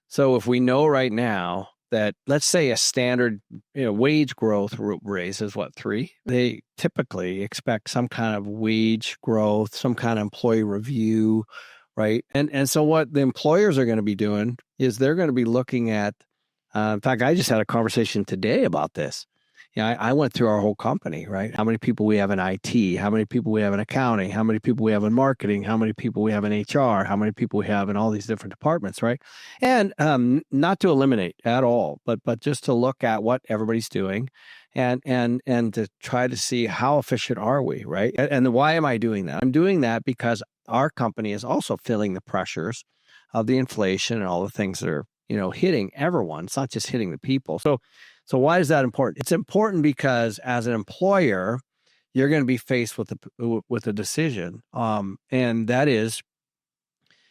So if we know right now that, let's say, a standard wage growth raise is what, 3? They typically expect some kind of wage growth, some kind of employee review, right? And so what the employers are going to be doing is they're going to be looking at, in fact, I just had a conversation today about this. I went through our whole company, right? How many people we have in IT, how many people we have in accounting, how many people we have in marketing, how many people we have in HR, how many people we have in all these different departments, right? And not to eliminate at all, but just to look at what everybody's doing and to try to see how efficient are we, right? And why am I doing that? I'm doing that because our company is also feeling the pressures of the inflation and all the things that are, hitting everyone. It's not just hitting the people. So why is that important? It's important because as an employer, you're going to be faced with a decision, and that is,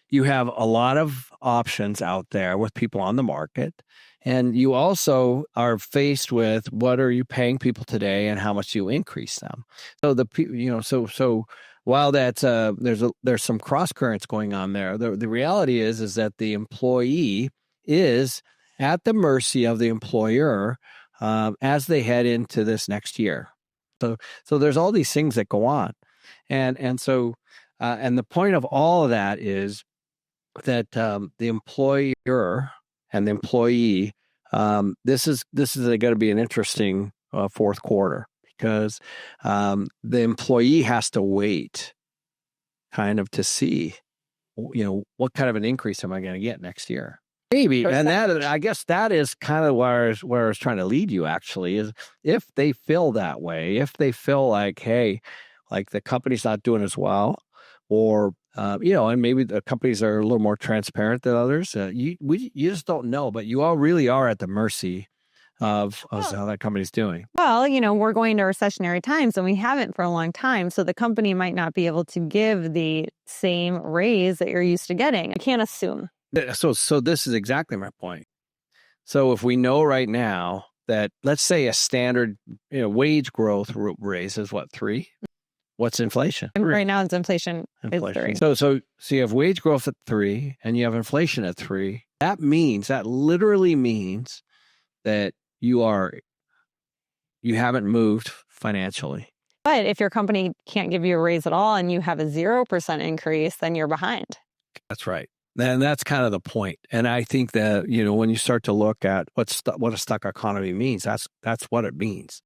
you have a lot of options out there with people on the market, and you also are faced with what are you paying people today and how much you increase them. So while that's there's some cross currents going on there, the reality is that the employee is at the mercy of the employer as they head into this next year. So there's all these things that go on, and the point of all of that is that the employer and the employee, this is going to be an interesting fourth quarter, because the employee has to wait kind of to see, what kind of an increase am I going to get next year? Maybe. And I guess that is kind of where I was trying to lead you, actually, is if they feel that way, if they feel like, hey, like the company's not doing as well, or, and maybe the companies are a little more transparent than others. You just don't know, but you all really are at the mercy of how that company's doing. Well, we're going to recessionary times, and we haven't for a long time. So the company might not be able to give the same raise that you're used to getting. I can't assume. So this is exactly my point. So if we know right now that, let's say, a standard wage growth raise is what, 3? What's inflation? Right now, it's inflation. Is 3. So you have wage growth at 3 and you have inflation at 3. That literally means that you haven't moved financially. But if your company can't give you a raise at all and you have a 0% increase, then you're behind. That's right. And that's kind of the point. And I think that, when you start to look at what a stuck economy means, that's what it means.